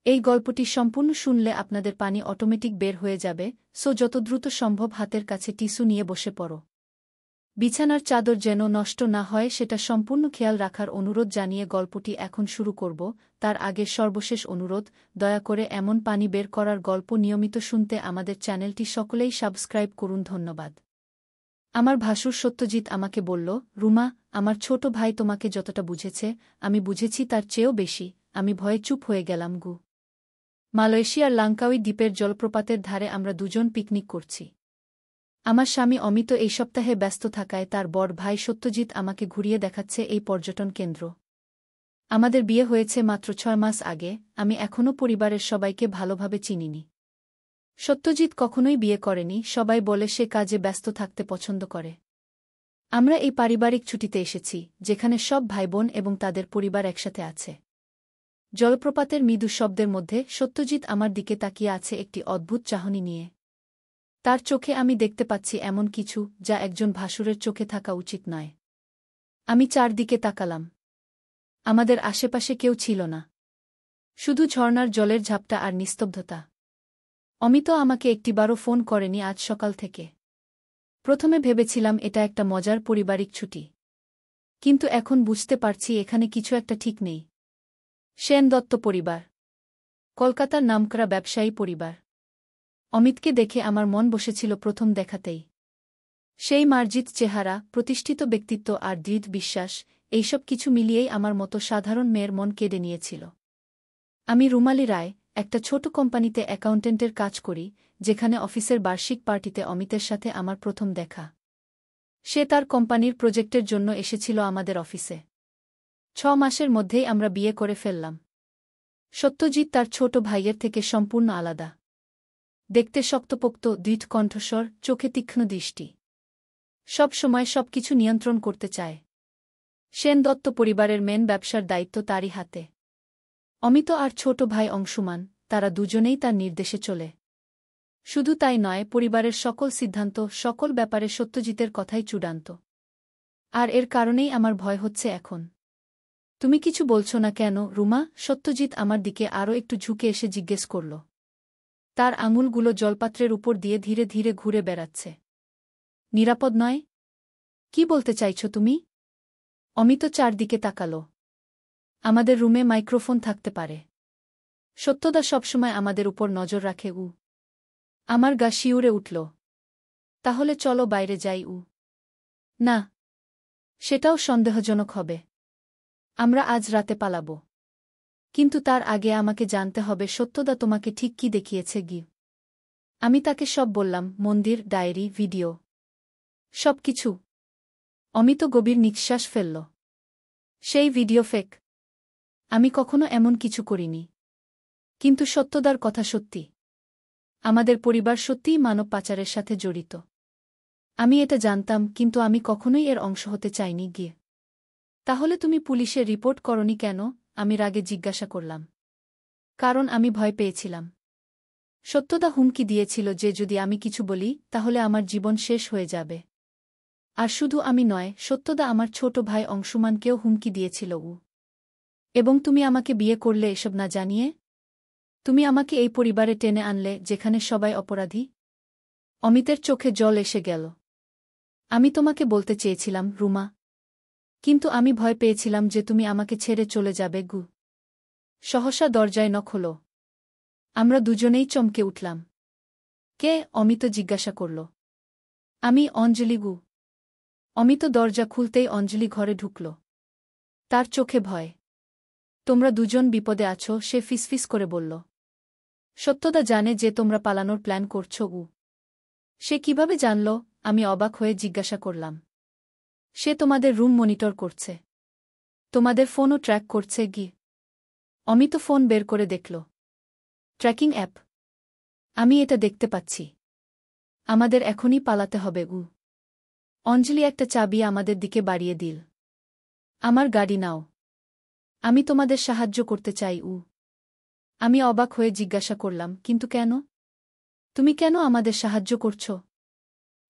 এই গল্পটি সম্পূর্ণ শুনলে আপনাদের পানি অটোমেটিক বের হয়ে যাবে, সো যত দ্রুত সম্ভব হাতের কাছে টিস্যু নিয়ে বসে পড়ো। বিছানার চাদর যেন নষ্ট না হয় সেটা সম্পূর্ণ খেয়াল রাখার অনুরোধ জানিয়ে গল্পটি এখন শুরু করব। তার আগে সর্বশেষ অনুরোধ, দয়া করে এমন পানি বের করার গল্প নিয়মিত শুনতে আমাদের চ্যানেলটি সকলেই সাবস্ক্রাইব করুন। ধন্যবাদ। আমার ভাসুর সত্যজিৎ আমাকে বলল, রুমা, আমার ছোট ভাই তোমাকে যতটা বুঝেছে, আমি বুঝেছি তার চেয়েও বেশি। আমি ভয়ে চুপ হয়ে গেলাম। মালয়েশিয়ার লাঙ্কাউই দ্বীপের জলপ্রপাতের ধারে আমরা দুজন পিকনিক করছি। আমার স্বামী অমিত এই সপ্তাহে ব্যস্ত থাকায় তার বড় ভাই সত্যজিৎ আমাকে ঘুরিয়ে দেখাচ্ছে এই পর্যটন কেন্দ্র। আমাদের বিয়ে হয়েছে মাত্র 6 মাস আগে, আমি এখনও পরিবারের সবাইকে ভালোভাবে চিনিনি। সত্যজিৎ কখনোই বিয়ে করেনি, সবাই বলে সে কাজে ব্যস্ত থাকতে পছন্দ করে। আমরা এই পারিবারিক ছুটিতে এসেছি, যেখানে সব ভাইবোন এবং তাদের পরিবার একসাথে আছে। জলপ্রপাতের মৃদু শব্দের মধ্যে সত্যজিৎ আমার দিকে তাকিয়ে আছে একটি অদ্ভুত চাহনি নিয়ে। তার চোখে আমি দেখতে পাচ্ছি এমন কিছু যা একজন ভাসুরের চোখে থাকা উচিত নয়। আমি চারদিকে তাকালাম। আমাদের আশেপাশে কেউ ছিল না, শুধু ঝর্ণার জলের ঝাপটা আর নিস্তব্ধতা। অমিত আমাকে একটিবারও ফোন করেনি আজ সকাল থেকে। প্রথমে ভেবেছিলাম এটা একটা মজার পারিবারিক ছুটি, কিন্তু এখন বুঝতে পারছি এখানে কিছু একটা ঠিক নেই। সেন দত্ত পরিবার, কলকাতার নামকরা ব্যবসায়ী পরিবার। অমিতকে দেখে আমার মন বসেছিল প্রথম দেখাতেই। সেই মার্জিত চেহারা, প্রতিষ্ঠিত ব্যক্তিত্ব আর দৃঢ় বিশ্বাস, এইসব কিছু মিলিয়েই আমার মতো সাধারণ মেয়ের মন কেড়ে নিয়েছিল। আমি রুমালি রায়, একটা ছোট কোম্পানিতে অ্যাকাউন্টেন্টের কাজ করি, যেখানে অফিসের বার্ষিক পার্টিতে অমিতের সাথে আমার প্রথম দেখা। সে তার কোম্পানির প্রজেক্টের জন্য এসেছিল আমাদের অফিসে। 6 মাসের মধ্যেই আমরা বিয়ে করে ফেললাম। সত্যজিৎ তার ছোট ভাইয়ের থেকে সম্পূর্ণ আলাদা। দেখতে শক্তপোক্ত, দৃঢ় কণ্ঠস্বর, চোখে তীক্ষ্ণ দৃষ্টি। সব সময় সবকিছু নিয়ন্ত্রণ করতে চায়। সেন দত্ত পরিবারের মেন ব্যবসার দায়িত্ব তারই হাতে। অমিত আর ছোট ভাই অংশুমান, তারা দুজনেই তার নির্দেশে চলে। শুধু তাই নয়, পরিবারের সকল সিদ্ধান্ত, সকল ব্যাপারে সত্যজিতের কথাই চূড়ান্ত। আর এর কারণেই আমার ভয় হচ্ছে এখন। তুমি কিছু বলছো না কেন, রুমা? সত্যজিৎ আমার দিকে আরও একটু ঝুঁকে এসে জিজ্ঞেস করল। তার আঙুলগুলো জলপাত্রের উপর দিয়ে ধীরে ধীরে ঘুরে বেড়াচ্ছে। নিরাপদ নয়? কি বলতে চাইছ তুমি? অমিত চারদিকে তাকাল। আমাদের রুমে মাইক্রোফোন থাকতে পারে। সত্যদা সবসময় আমাদের উপর নজর রাখে। আমার গা শিউরে উঠল। তাহলে চলো বাইরে যাই। না, সেটাও সন্দেহজনক হবে। আমরা আজ রাতে পালাবো। কিন্তু তার আগে আমাকে জানতে হবে সত্যদা তোমাকে ঠিক কি দেখিয়েছে। আমি তাকে সব বললাম, মন্দির, ডায়েরি, ভিডিও, সবকিছু। অমিত গভীর নিঃশ্বাস ফেলল। সেই ভিডিও ফেক। আমি কখনো এমন কিছু করিনি। কিন্তু সত্যদার কথা সত্যি। আমাদের পরিবার সত্যিই মানব পাচারের সাথে জড়িত। আমি এটা জানতাম, কিন্তু আমি কখনোই এর অংশ হতে চাইনি। তাহলে তুমি পুলিশে রিপোর্ট করনি কেন? আমি রাগে জিজ্ঞাসা করলাম। কারণ আমি ভয় পেয়েছিলাম। সত্যদা হুমকি দিয়েছিল যে যদি আমি কিছু বলি তাহলে আমার জীবন শেষ হয়ে যাবে। আর শুধু আমি নয়, সত্যদা আমার ছোট ভাই অংশুমানকেও হুমকি দিয়েছিল। এবং তুমি আমাকে বিয়ে করলে এসব না জানিয়ে? তুমি আমাকে এই পরিবারে টেনে আনলে, যেখানে সবাই অপরাধী। অমিতের চোখে জল এসে গেল। আমি তোমাকে বলতে চেয়েছিলাম, রুমা। কিন্তু আমি ভয় পেয়েছিলাম যে তুমি আমাকে ছেড়ে চলে যাবে। সহসা দরজায় নখ হলো। আমরা দুজনেই চমকে উঠলাম। কে? অমিত জিজ্ঞাসা করল। আমি, অঞ্জলি। অমিত দরজা খুলতেই অঞ্জলি ঘরে ঢুকল। তার চোখে ভয়। তোমরা দুজন বিপদে আছো, সে ফিসফিস করে বলল। সত্যদা জানে যে তোমরা পালানোর প্ল্যান করছো। সে কিভাবে জানল? আমি অবাক হয়ে জিজ্ঞাসা করলাম। সে তোমাদের রুম মনিটর করছে। তোমাদের ফোনও ট্র্যাক করছে। অমিত ফোন বের করে দেখল। Tracking app. আমি এটা দেখতে পাচ্ছি। আমাদের এখনই পালাতে হবে। অঞ্জলি একটা চাবি আমাদের দিকে বাড়িয়ে দিল। আমার গাড়ি নাও। আমি তোমাদের সাহায্য করতে চাই। আমি অবাক হয়ে জিজ্ঞাসা করলাম, কিন্তু কেন? তুমি কেন আমাদের সাহায্য করছ?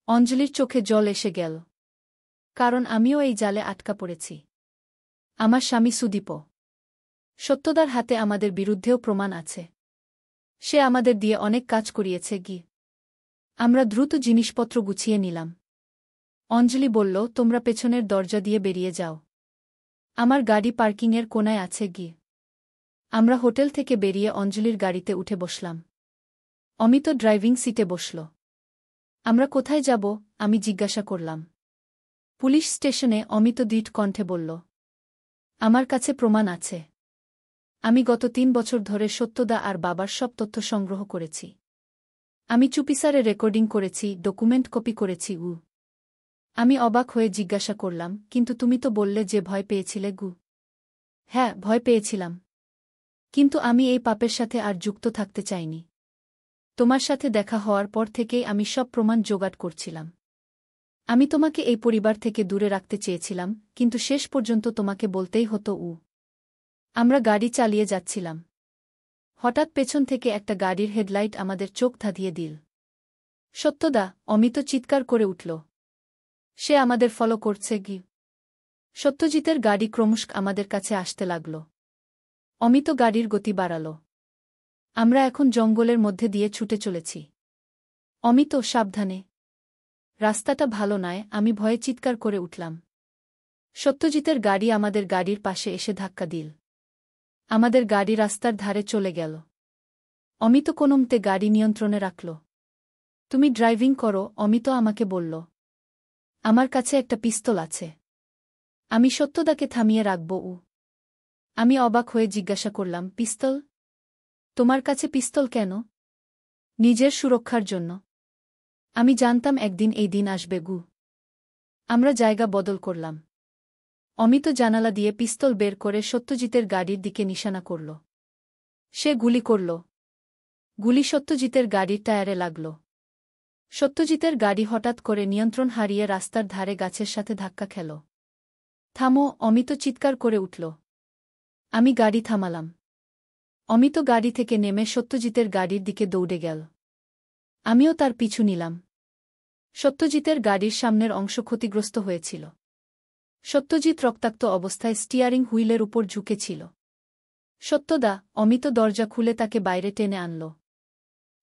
অঞ্জলির চোখে জল এসে গেল। কারণ আমিও এই জালে আটকা পড়েছি। আমার স্বামী সুদীপ। সত্যদার হাতে আমাদের বিরুদ্ধেও প্রমাণ আছে। সে আমাদের দিয়ে অনেক কাজ করিয়েছে গি। আমরা দ্রুত জিনিসপত্র গুছিয়ে নিলাম। অঞ্জলি বলল, তোমরা পেছনের দরজা দিয়ে বেরিয়ে যাও। আমার গাড়ি পার্কিংয়ের কোনায় আছে গি। আমরা হোটেল থেকে বেরিয়ে অঞ্জলির গাড়িতে উঠে বসলাম। অমিত ড্রাইভিং সিটে বসল। আমরা কোথায় যাব? আমি জিজ্ঞাসা করলাম। পুলিশ স্টেশনে, অমিত দৃঢ় কণ্ঠে বলল। আমার কাছে প্রমাণ আছে। আমি গত 3 বছর ধরে সত্যদা আর বাবার সব তথ্য সংগ্রহ করেছি। আমি চুপিসারে রেকর্ডিং করেছি, ডকুমেন্ট কপি করেছি। আমি অবাক হয়ে জিজ্ঞাসা করলাম, কিন্তু তুমি তো বললে যে ভয় পেয়েছিলে গু। হ্যাঁ, ভয় পেয়েছিলাম। কিন্তু আমি এই পাপের সাথে আর যুক্ত থাকতে চাইনি। তোমার সাথে দেখা হওয়ার পর থেকেই আমি সব প্রমাণ জোগাড় করছিলাম। আমি তোমাকে এই পরিবার থেকে দূরে রাখতে চেয়েছিলাম, কিন্তু শেষ পর্যন্ত তোমাকে বলতেই হতো। আমরা গাড়ি চালিয়ে যাচ্ছিলাম। হঠাৎ পেছন থেকে একটা গাড়ির হেডলাইট আমাদের চোখ ধাঁধিয়ে দিল। সত্যদা! অমিত চিৎকার করে উঠল। সে আমাদের ফলো করছে গি। সত্যজিতের গাড়ি ক্রমশ আমাদের কাছে আসতে লাগল। অমিত গাড়ির গতি বাড়াল। আমরা এখন জঙ্গলের মধ্যে দিয়ে ছুটে চলেছি। অমিত, সাবধানে। রাস্তাটা ভালো নয়, আমি ভয়ে চিৎকার করে উঠলাম। সত্যজিতের গাড়ি আমাদের গাড়ির পাশে এসে ধাক্কা দিল। আমাদের গাড়ি রাস্তার ধারে চলে গেল। অমিত কোনোমতে গাড়ি নিয়ন্ত্রণে রাখল। তুমি ড্রাইভিং করো, অমিত আমাকে বলল। আমার কাছে একটা পিস্তল আছে। আমি সত্যদাকে থামিয়ে রাখব। আমি অবাক হয়ে জিজ্ঞাসা করলাম, পিস্তল? তোমার কাছে পিস্তল কেন? নিজের সুরক্ষার জন্য। আমি জানতাম একদিন এই দিন আসবে গু। আমরা জায়গা বদল করলাম। অমিত জানালা দিয়ে পিস্তল বের করে সত্যজিতের গাড়ির দিকে নিশানা করল। সে গুলি করল। গুলি সত্যজিতের গাড়ির টায়ারে লাগল। সত্যজিতের গাড়ি হঠাৎ করে নিয়ন্ত্রণ হারিয়ে রাস্তার ধারে গাছের সাথে ধাক্কা খেল। থামো! অমিত চিৎকার করে উঠল। আমি গাড়ি থামালাম। অমিত গাড়ি থেকে নেমে সত্যজিতের গাড়ির দিকে দৌড়ে গেল। আমিও তার পিছু নিলাম। সত্যজিতের গাড়ির সামনের অংশ ক্ষতিগ্রস্ত হয়েছিল। সত্যজিৎ রক্তাক্ত অবস্থায় স্টিয়ারিং হুইলের উপর ঝুঁকেছিল। সত্যদা! অমিত দরজা খুলে তাকে বাইরে টেনে আনল।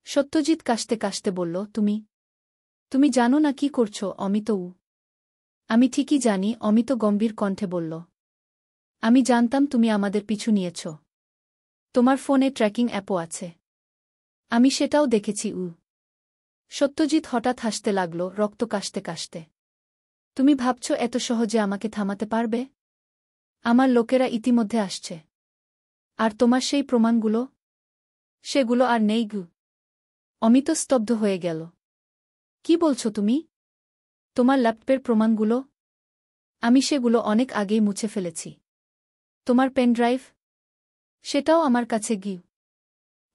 সত্যজিৎ কাশতে কাশতে বলল, তুমি জানো না কি করছো? অমিত। আমি ঠিকই জানি, অমিত গম্ভীর কণ্ঠে বলল। আমি জানতাম তুমি আমাদের পিছু নিয়েছ। তোমার ফোনে ট্র্যাকিং অ্যাপও আছে। আমি সেটাও দেখেছি। সত্যজিৎ হঠাৎ হাসতে লাগল, রক্ত কাশতে কাশতে। তুমি ভাবছ এত সহজে আমাকে থামাতে পারবে? আমার লোকেরা ইতিমধ্যে আসছে। আর তোমার সেই প্রমাণগুলো? সেগুলো আর নেই গু। অমিত স্তব্ধ হয়ে গেল। কি বলছো তুমি? তোমার ল্যাপটপের প্রমাণগুলো? আমি সেগুলো অনেক আগেই মুছে ফেলেছি। তোমার পেনড্রাইভ? সেটাও আমার কাছে গি।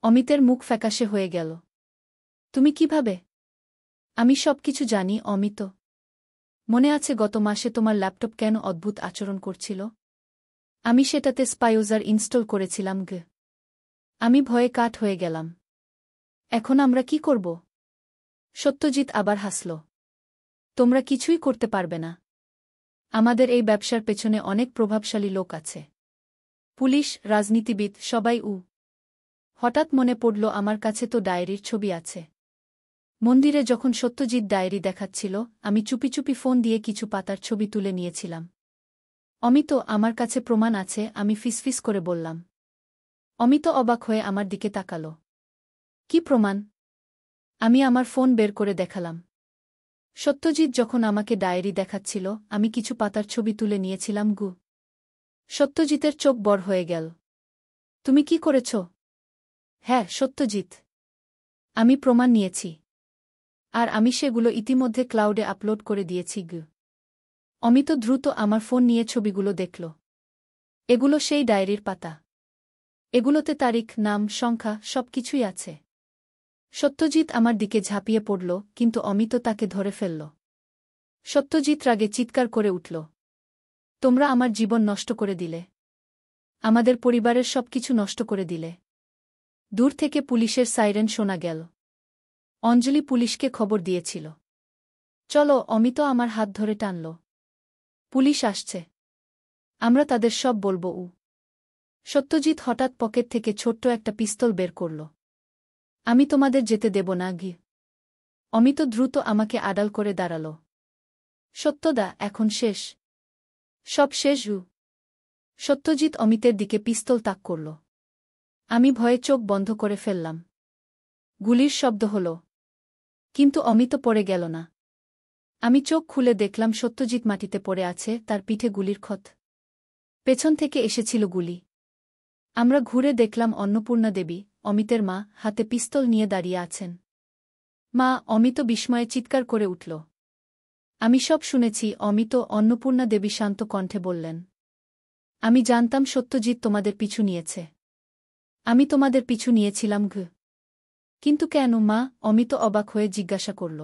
অমিতের মুখ ফ্যাকাশে হয়ে গেল। তুমি কিভাবে? আমি সবকিছু জানি অমিত। মনে আছে গত মাসে তোমার ল্যাপটপ কেন অদ্ভুত আচরণ করছিল? আমি সেটাতে স্পাইওজার ইনস্টল করেছিলাম গে। আমি ভয়ে কাঠ হয়ে গেলাম। এখন আমরা কি করব? সত্যজিৎ আবার হাসল। তোমরা কিছুই করতে পারবে না। আমাদের এই ব্যবসার পেছনে অনেক প্রভাবশালী লোক আছে। পুলিশ, রাজনীতিবিদ, সবাই। হঠাৎ মনে পড়ল, আমার কাছে তো ডায়েরির ছবি আছে। মন্দিরে যখন সত্যজিৎ ডায়েরি দেখাচ্ছিল, আমি চুপি চুপি ফোন দিয়ে কিছু পাতার ছবি তুলে নিয়েছিলাম। অমিত, আমার কাছে প্রমাণ আছে, আমি ফিসফিস করে বললাম। অমিত অবাক হয়ে আমার দিকে তাকাল। কি প্রমাণ? আমি আমার ফোন বের করে দেখালাম। সত্যজিৎ যখন আমাকে ডায়েরি দেখাচ্ছিল, আমি কিছু পাতার ছবি তুলে নিয়েছিলাম গু। সত্যজিতের চোখ বড় হয়ে গেল। তুমি কি করেছ? হ্যাঁ, সত্যজিৎ। আমি প্রমাণ নিয়েছি। আর আমি সেগুলো ইতিমধ্যে ক্লাউডে আপলোড করে দিয়েছি গু। অমিত দ্রুত আমার ফোন নিয়ে ছবিগুলো দেখল। এগুলো সেই ডায়েরির পাতা। এগুলোতে তারিখ, নাম, সংখ্যা সবকিছুই আছে। সত্যজিৎ আমার দিকে ঝাঁপিয়ে পড়ল, কিন্তু অমিত তাকে ধরে ফেলল। সত্যজিৎ রাগে চিৎকার করে উঠল। তোমরা আমার জীবন নষ্ট করে দিলে। আমাদের পরিবারের সবকিছু নষ্ট করে দিলে। দূর থেকে পুলিশের সাইরেন শোনা গেল। অঞ্জলি পুলিশকে খবর দিয়েছিল। চলো, অমিত আমার হাত ধরে টানল। পুলিশ আসছে। আমরা তাদের সব বলবো। সত্যজিৎ হঠাৎ পকেট থেকে ছোট্ট একটা পিস্তল বের করল। আমি তোমাদের যেতে দেব না গি। অমিত দ্রুত আমাকে আড়াল করে দাঁড়াল। সত্যদা, এখন শেষ। সব শেষ গু। সত্যজিৎ অমিতের দিকে পিস্তল তাক করল। আমি ভয়ে চোখ বন্ধ করে ফেললাম। গুলির শব্দ হল, কিন্তু অমিত পড়ে গেল না। আমি চোখ খুলে দেখলাম সত্যজিৎ মাটিতে পড়ে আছে, তার পিঠে গুলির ক্ষত। পেছন থেকে এসেছিল গুলি। আমরা ঘুরে দেখলাম অন্নপূর্ণা দেবী, অমিতের মা, হাতে পিস্তল নিয়ে দাঁড়িয়ে আছেন। মা! অমিত বিস্ময়ে চিৎকার করে উঠল। আমি সব শুনেছি। অমিত, অন্নপূর্ণা দেবী শান্ত কণ্ঠে বললেন। আমি জানতাম সত্যজিৎ তোমাদের পিছু নিয়েছে। আমি তোমাদের পিছু নিয়েছিলাম ঘ। কিন্তু কেন মা? অমিত অবাক হয়ে জিজ্ঞাসা করল।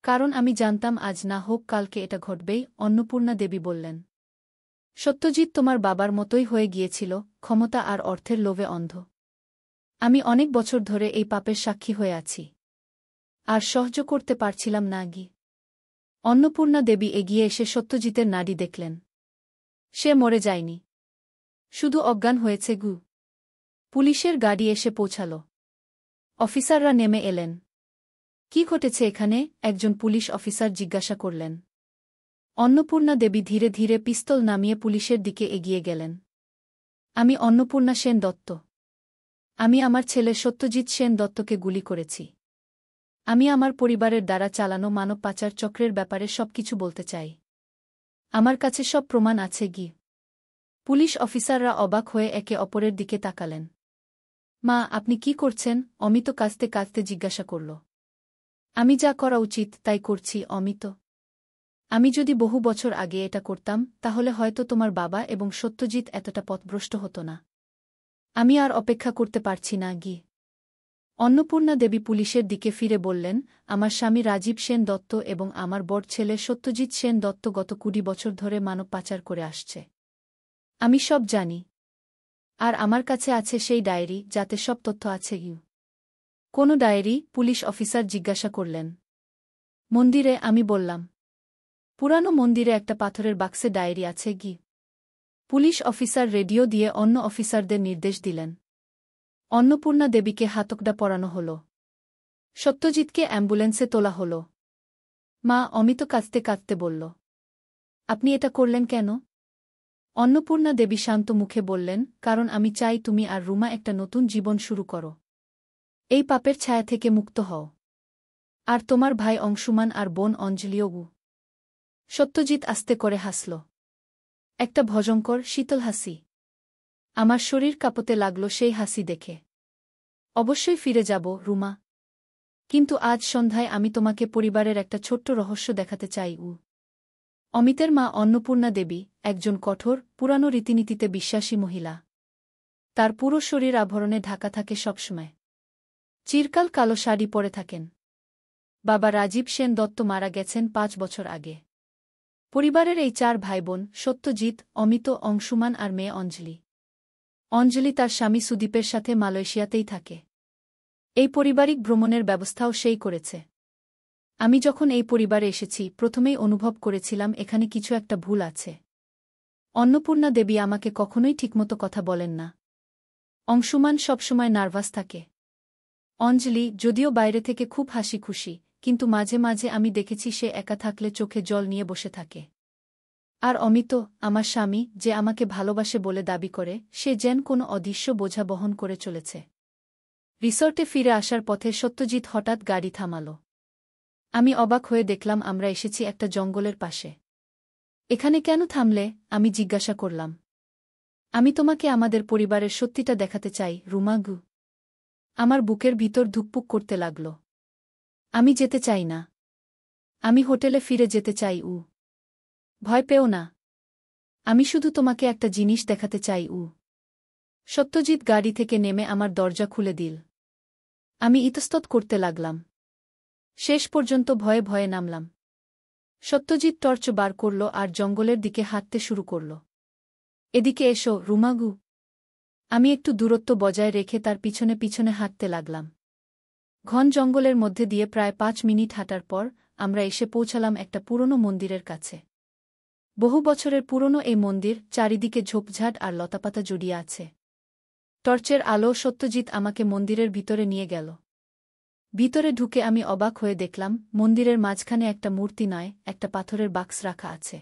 কারণ আমি জানতাম আজ না হোক কালকে এটা ঘটবেই, অন্নপূর্ণা দেবী বললেন। সত্যজিৎ তোমার বাবার মতোই হয়ে গিয়েছিল, ক্ষমতা আর অর্থের লোভে অন্ধ। আমি অনেক বছর ধরে এই পাপের সাক্ষী হয়ে আছি। আর সহ্য করতে পারছিলাম না গি। অন্নপূর্ণা দেবী এগিয়ে এসে সত্যজিতের নাড়ি দেখলেন। সে মরে যায়নি, শুধু অজ্ঞান হয়েছে গু। পুলিশের গাড়ি এসে পৌঁছাল। অফিসাররা নেমে এলেন। কি ঘটেছে এখানে? একজন পুলিশ অফিসার জিজ্ঞাসা করলেন। অন্নপূর্ণা দেবী ধীরে ধীরে পিস্তল নামিয়ে পুলিশের দিকে এগিয়ে গেলেন। আমি অন্নপূর্ণা সেন দত্ত। আমি আমার ছেলে সত্যজিৎ সেন দত্তকে গুলি করেছি। আমি আমার পরিবারের দ্বারা চালানো মানব পাচার চক্রের ব্যাপারে সবকিছু বলতে চাই। আমার কাছে সব প্রমাণ আছে গি। পুলিশ অফিসাররা অবাক হয়ে একে অপরের দিকে তাকালেন। মা, আপনি কি করছেন? অমিত কাঁদতে কাঁদতে জিজ্ঞাসা করল। আমি যা করা উচিত তাই করছি অমিত। আমি যদি বহু বছর আগে এটা করতাম, তাহলে হয়তো তোমার বাবা এবং সত্যজিৎ এতটা পথভ্রষ্ট হতো না। আমি আর অপেক্ষা করতে পারছি না গি। অন্নপূর্ণা দেবী পুলিশের দিকে ফিরে বললেন, আমার স্বামী রাজীব সেন দত্ত এবং আমার বড় ছেলে সত্যজিৎ সেন দত্ত গত 20 বছর ধরে মানব পাচার করে আসছে। আমি সব জানি। আর আমার কাছে আছে সেই ডায়েরি, যাতে সব তথ্য আছে গি। কোন ডায়েরি? পুলিশ অফিসার জিজ্ঞাসা করলেন। মন্দিরে, আমি বললাম। পুরানো মন্দিরে একটা পাথরের বাক্সে ডায়েরি আছে গি। পুলিশ অফিসার রেডিও দিয়ে অন্য অফিসারদের নির্দেশ দিলেন। অন্নপূর্ণা দেবীকে হাতকড়া পরানো হল। সত্যজিৎকে অ্যাম্বুলেন্সে তোলা হল। মা, অমিত কাঁদতে কাঁদতে বলল। আপনি এটা করলেন কেন? অন্নপূর্ণা দেবী শান্ত মুখে বললেন, কারণ আমি চাই তুমি আর রুমা একটা নতুন জীবন শুরু করো। এই পাপের ছায়া থেকে মুক্ত হও। আর তোমার ভাই অংশুমান আর বোন অঞ্জলিও। সত্যজিৎ আস্তে করে হাসল। একটা ভয়ঙ্কর শীতল হাসি। আমার শরীর কাঁপতে লাগল সেই হাসি দেখে। অবশ্যই ফিরে যাব রুমা। কিন্তু আজ সন্ধ্যায় আমি তোমাকে পরিবারের একটা ছোট্ট রহস্য দেখাতে চাই। অমিতের মা অন্নপূর্ণা দেবী একজন কঠোর, পুরানো রীতিনীতিতে বিশ্বাসী মহিলা। তার পুরো শরীর আভরণে ঢাকা থাকে সবসময়। চিরকাল কালো শাড়ি পরে থাকেন। বাবা রাজীব সেন দত্ত মারা গেছেন 5 বছর আগে। পরিবারের এই 4 ভাইবোন, সত্যজিৎ, অমিত, অংশুমান আর মেয়ে অঞ্জলি। অঞ্জলি তার স্বামী সুদীপের সাথে মালয়েশিয়াতেই থাকে। এই পারিবারিক ভ্রমণের ব্যবস্থাও সেই করেছে। আমি যখন এই পরিবারে এসেছি, প্রথমেই অনুভব করেছিলাম এখানে কিছু একটা ভুল আছে। অন্নপূর্ণা দেবী আমাকে কখনোই ঠিকমতো কথা বলেন না। অংশুমান সবসময় নার্ভাস থাকে। অঞ্জলি যদিও বাইরে থেকে খুব হাসি খুশি, কিন্তু মাঝে মাঝে আমি দেখেছি সে একা থাকলে চোখে জল নিয়ে বসে থাকে। আর অমিত, আমার স্বামী, যে আমাকে ভালোবাসে বলে দাবি করে, সে যেন কোনো অদৃশ্য বোঝা বহন করে চলেছে। রিসর্টে ফিরে আসার পথে সত্যজিৎ হঠাৎ গাড়ি থামাল। আমি অবাক হয়ে দেখলাম আমরা এসেছি একটা জঙ্গলের পাশে। এখানে কেন থামলে? আমি জিজ্ঞাসা করলাম। আমি তোমাকে আমাদের পরিবারের সত্যিটা দেখাতে চাই রুমাগু। আমার বুকের ভিতর ধুকপুক করতে লাগল। আমি যেতে চাই না। আমি হোটেলে ফিরে যেতে চাই। ভয় পেও না। আমি শুধু তোমাকে একটা জিনিস দেখাতে চাই। সত্যজিৎ গাড়ি থেকে নেমে আমার দরজা খুলে দিল। আমি ইতস্তত করতে লাগলাম। শেষ পর্যন্ত ভয়ে ভয়ে নামলাম। সত্যজিৎ টর্চ বার করল আর জঙ্গলের দিকে হাঁটতে শুরু করল। এদিকে এসো রুমাগু। আমি একটু দূরত্ব বজায় রেখে তার পিছনে পিছনে হাঁটতে লাগলাম। ঘন জঙ্গলের মধ্যে দিয়ে প্রায় 5 মিনিট হাঁটার পর আমরা এসে পৌঁছালাম একটা পুরনো মন্দিরের কাছে। বহু বছরের পুরনো এই মন্দির, চারিদিকে ঝোপঝাড় আর লতাপাতা জড়িয়ে আছে। টর্চের আলো সত্যজিৎ আমাকে মন্দিরের ভিতরে নিয়ে গেল। ভিতরে ঢুকে আমি অবাক হয়ে দেখলাম, মন্দিরের মাঝখানে একটা মূর্তি নয়, একটা পাথরের বাক্স রাখা আছে।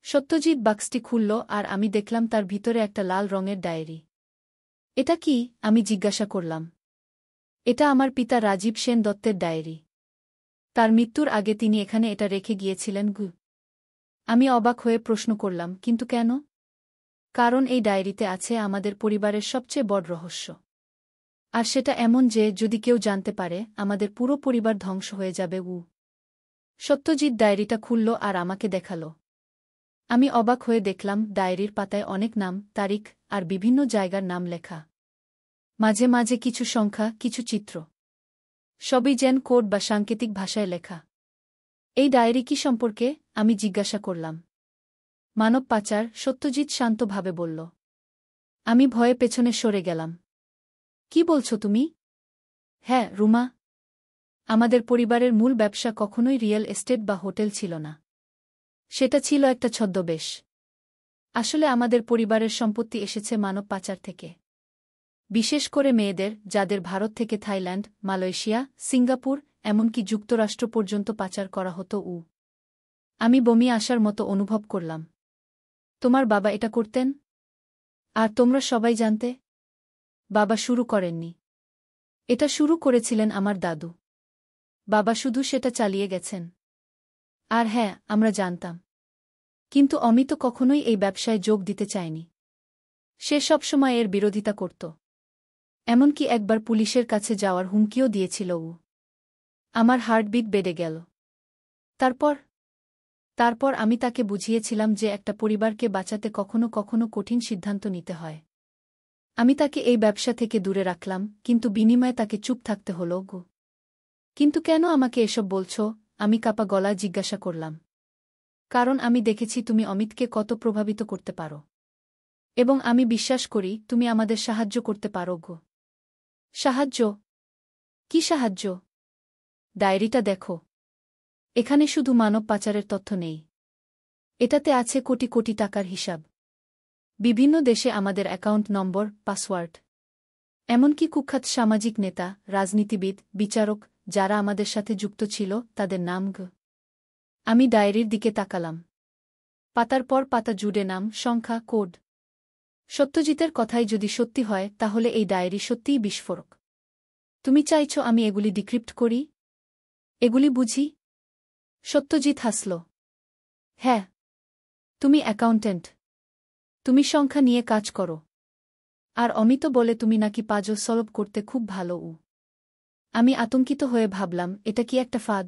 সত্যজিৎ বাক্সটি খুলল আর আমি দেখলাম তার ভিতরে একটা লাল রঙের ডায়েরি। এটা কি? আমি জিজ্ঞাসা করলাম। এটা আমার পিতা রাজীব সেন দত্তের ডায়েরি। তার মৃত্যুর আগে তিনি এখানে এটা রেখে গিয়েছিলেন। আমি অবাক হয়ে প্রশ্ন করলাম, কিন্তু কেন? কারণ এই ডায়েরিতে আছে আমাদের পরিবারের সবচেয়ে বড় রহস্য। আর সেটা এমন যে যদি কেউ জানতে পারে, আমাদের পুরো পরিবার ধ্বংস হয়ে যাবে। সত্যজিৎ ডায়েরিটা খুলল আর আমাকে দেখাল। আমি অবাক হয়ে দেখলাম ডায়েরির পাতায় অনেক নাম, তারিখ আর বিভিন্ন জায়গার নাম লেখা। মাঝে মাঝে কিছু সংখ্যা, কিছু চিত্র। সবই যেন কোড বা সাংকেতিক ভাষায় লেখা। এই ডায়েরি কি সম্পর্কে? আমি জিজ্ঞাসা করলাম। মানব পাচার, সত্যজিৎ শান্তভাবে বলল। আমি ভয়ে পেছনে সরে গেলাম। কি বলছো তুমি? হ্যাঁ, রুমা। আমাদের পরিবারের মূল ব্যবসা কখনোই রিয়েল এস্টেট বা হোটেল ছিল না। সেটা ছিল একটা ছদ্মবেশ। আসলে আমাদের পরিবারের সম্পত্তি এসেছে মানব পাচার থেকে। বিশেষ করে মেয়েদের, যাদের ভারত থেকে থাইল্যান্ড, মালয়েশিয়া, সিঙ্গাপুর, এমনকি যুক্তরাষ্ট্র পর্যন্ত পাচার করা হতো। আমি বমি আসার মতো অনুভব করলাম। তোমার বাবা এটা করতেন? আর তোমরা সবাই জানতে? বাবা শুরু করেননি। এটা শুরু করেছিলেন আমার দাদু। বাবা শুধু সেটা চালিয়ে গেছেন। আর হ্যাঁ, আমরা জানতাম। কিন্তু অমিত কখনোই এই ব্যবসায় যোগ দিতে চায়নি। সে সবসময় এর বিরোধিতা করত। এমনকি একবার পুলিশের কাছে যাওয়ার হুমকিও দিয়েছিল। আমার হার্টবিট বেড়ে গেল। তারপর আমি তাকে বুঝিয়েছিলাম যে একটা পরিবারকে বাঁচাতে কখনো কখনো কঠিন সিদ্ধান্ত নিতে হয়। আমি তাকে এই ব্যবসা থেকে দূরে রাখলাম, কিন্তু বিনিময়ে তাকে চুপ থাকতে হল। কিন্তু কেন আমাকে এসব বলছ? আমি কাঁপা গলায় জিজ্ঞাসা করলাম। কারণ আমি দেখেছি তুমি অমিতকে কত প্রভাবিত করতে পারো। এবং আমি বিশ্বাস করি তুমি আমাদের সাহায্য করতে পারো। সাহায্য? কি সাহায্য? ডায়েরিটা দেখো। এখানে শুধু মানব পাচারের তথ্য নেই। এটাতে আছে কোটি কোটি টাকার হিসাব। বিভিন্ন দেশে আমাদের অ্যাকাউন্ট নম্বর, পাসওয়ার্ড। এমনকি কুখ্যাত সামাজিক নেতা, রাজনীতিবিদ, বিচারক, যারা আমাদের সাথে যুক্ত ছিল, তাদের নাম। আমি ডায়েরির দিকে তাকালাম। পাতার পর পাতা জুড়ে নাম, সংখ্যা, কোড। সত্যজিতের কথাই যদি সত্যি হয়, তাহলে এই ডায়েরি সত্যিই বিস্ফোরক। তুমি চাইছ আমি এগুলি ডিক্রিপ্ট করি? এগুলি বুঝি? সত্যজিৎ হাসল। হ্যাঁ। তুমি অ্যাকাউন্টেন্ট। তুমি সংখ্যা নিয়ে কাজ করো। আর অমিত বলে তুমি নাকি পাজল সলভ করতে খুব ভালো। আমি আতঙ্কিত হয়ে ভাবলাম, এটা কি একটা ফাঁদ?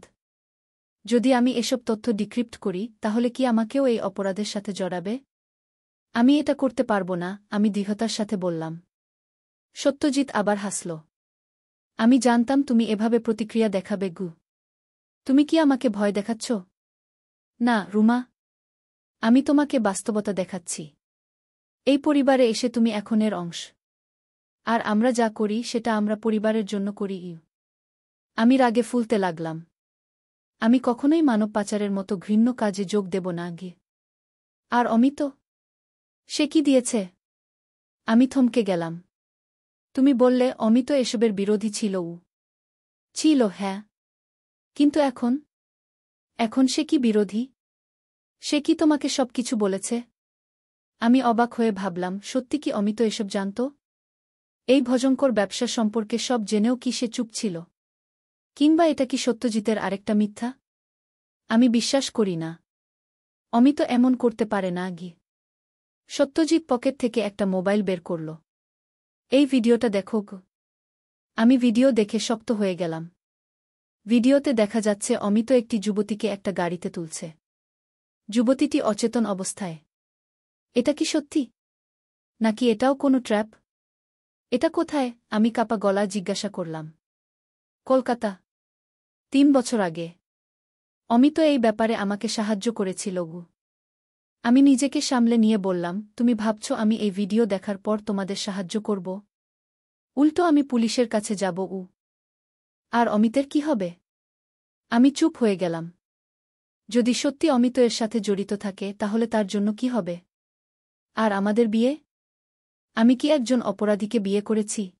যদি আমি এসব তথ্য ডিক্রিপ্ট করি, তাহলে কি আমাকেও এই অপরাধের সাথে জড়াবে? আমি এটা করতে পারব না, আমি দৃঢ়তার সাথে বললাম। সত্যজিৎ আবার হাসল। আমি জানতাম তুমি এভাবে প্রতিক্রিয়া দেখাবে। তুমি কি আমাকে ভয় দেখাচ্ছ? না, রুমা। আমি তোমাকে বাস্তবতা দেখাচ্ছি। এই পরিবারে এসে তুমি এখন এর অংশ। আর আমরা যা করি সেটা আমরা পরিবারের জন্য করি। আমি রাগে ফুলতে লাগলাম। আমি কখনোই মানব পাচারের মতো ঘৃণ্য কাজে যোগ দেব না। আর অমিত? সে কি দিয়েছে? আমি থমকে গেলাম। তুমি বললে অমিত এসবের বিরোধী ছিল। ছিল, হ্যাঁ। কিন্তু এখন সে কি বিরোধী? সে কি তোমাকে সবকিছু বলেছে? আমি অবাক হয়ে ভাবলাম, সত্যি কি অমিত এসব জানত? এই ভয়ঙ্কর ব্যবসা সম্পর্কে সব জেনেও কি সে চুপ ছিল? কিংবা এটা কি সত্যজিতের আরেকটা মিথ্যা? আমি বিশ্বাস করি না। অমিত এমন করতে পারে না। সত্যজিৎ পকেট থেকে একটা মোবাইল বের করল। এই ভিডিওটা দেখো। আমি ভিডিও দেখে শক্ত হয়ে গেলাম। ভিডিওতে দেখা যাচ্ছে অমিত একটি যুবতীকে একটা গাড়িতে তুলছে। যুবতীটি অচেতন অবস্থায়। এটা কি সত্যি? নাকি এটাও কোনো ট্র্যাপ? এটা কোথায়? আমি কাঁপা গলা জিজ্ঞাসা করলাম। কলকাতা। 3 বছর আগে। অমিত এই ব্যাপারে আমাকে সাহায্য করেছিল। আমি নিজেকে সামলে নিয়ে বললাম, তুমি ভাবছ আমি এই ভিডিও দেখার পর তোমাদের সাহায্য করব? উল্টো আমি পুলিশের কাছে যাব। আর অমিতের কি হবে? আমি চুপ হয়ে গেলাম। যদি সত্যি অমিত এর সাথে জড়িত থাকে তাহলে তার জন্য কি হবে? আর আমাদের বিয়ে? আমি কি একজন অপরাধীকে বিয়ে করেছি?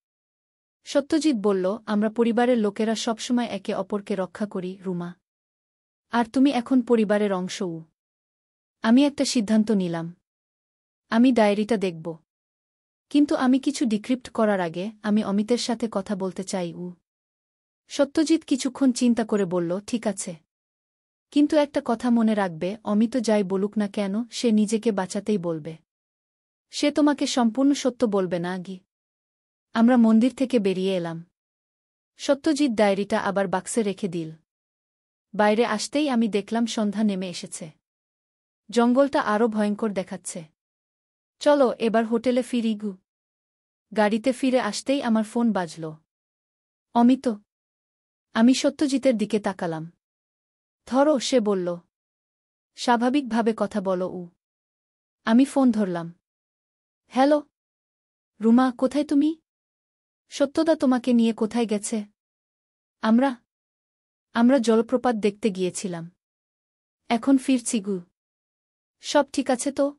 সত্যজিৎ বলল, আমরা পরিবারের লোকেরা সবসময় একে অপরকে রক্ষা করি, রুমা। আর তুমি এখন পরিবারের অংশও। আমি একটা সিদ্ধান্ত নিলাম। আমি ডায়েরিটা দেখব। কিন্তু আমি কিছু ডিক্রিপ্ট করার আগে আমি অমিতের সাথে কথা বলতে চাই। সত্যজিৎ কিছুক্ষণ চিন্তা করে বলল, ঠিক আছে। কিন্তু একটা কথা মনে রাখবে, অমিত যাই বলুক না কেন সে নিজেকে বাঁচাতেই বলবে। সে তোমাকে সম্পূর্ণ সত্য বলবে না। আমরা মন্দির থেকে বেরিয়ে এলাম। সত্যজিৎ ডায়েরিটা আবার বাক্সে রেখে দিল। বাইরে আসতেই আমি দেখলাম সন্ধ্যা নেমে এসেছে। জঙ্গলটা আরও ভয়ঙ্কর দেখাচ্ছে। চলো এবার হোটেলে ফিরি। গাড়িতে ফিরে আসতেই আমার ফোন বাজল। অমিত। আমি সত্যজিতের দিকে তাকালাম। ধরো, সে বলল। স্বাভাবিকভাবে কথা বলো। আমি ফোন ধরলাম। হ্যালো রুমা, কোথায় তুমি? সত্যদা তোমাকে নিয়ে কোথায় গেছে? আমরা জলপ্রপাত দেখতে গিয়েছিলাম। এখন ফিরছি। সব ঠিক আছে তো?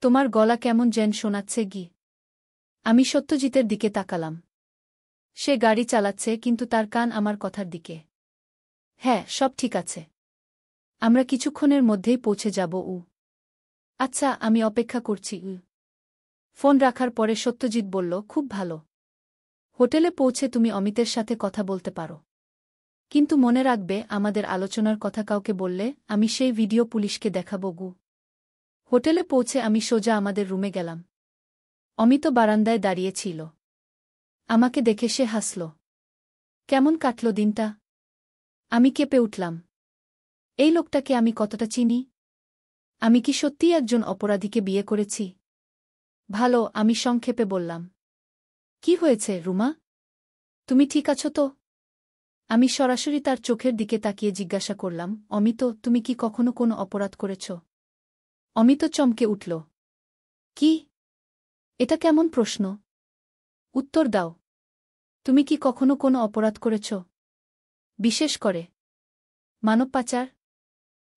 তোমার গলা কেমন যেন শোনাচ্ছে। আমি সত্যজিতের দিকে তাকালাম। সে গাড়ি চালাচ্ছে কিন্তু তার কান আমার কথার দিকে। হ্যাঁ, সব ঠিক আছে। আমরা কিছুক্ষণের মধ্যেই পৌঁছে যাব। আচ্ছা, আমি অপেক্ষা করছি। ফোন রাখার পরে সত্যজিৎ বলল, খুব ভালো। হোটেলে পৌঁছে তুমি অমিতের সাথে কথা বলতে পারো। কিন্তু মনে রাখবে, আমাদের আলোচনার কথা কাউকে বললে আমি সেই ভিডিও পুলিশকে দেখাব। হোটেলে পৌঁছে আমি সোজা আমাদের রুমে গেলাম। অমিত বারান্দায় দাঁড়িয়েছিল। আমাকে দেখে সে হাসল। কেমন কাটল দিনটা? আমি কেঁপে উঠলাম। এই লোকটাকে আমি কতটা চিনি? আমি কি সত্যিই একজন অপরাধীকে বিয়ে করেছি? ভালো, আমি সংক্ষেপে বললাম। কি হয়েছে রুমা? তুমি ঠিক আছো তো? আমি সরাসরি তার চোখের দিকে তাকিয়ে জিজ্ঞাসা করলাম, অমিত, তুমি কি কখনো কোনো অপরাধ করেছ? অমিত চমকে উঠল। কি? এটা কেমন প্রশ্ন? উত্তর দাও। তুমি কি কখনো কোনো অপরাধ করেছ? বিশেষ করে মানব পাচার?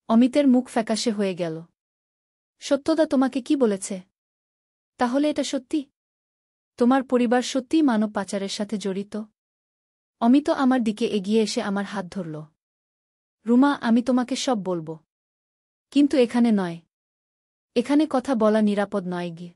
অমিতের মুখ ফ্যাকাশে হয়ে গেল। সত্যদা তোমাকে কি বলেছে? তাহলে এটা সত্যি? তোমার পরিবার সত্যিই মানব পাচারের সাথে জড়িত? অমিত আমার দিকে এগিয়ে এসে আমার হাত ধরল। রুমা, আমি তোমাকে সব বলবো। কিন্তু এখানে নয়। এখানে কথা বলা নিরাপদ নয়।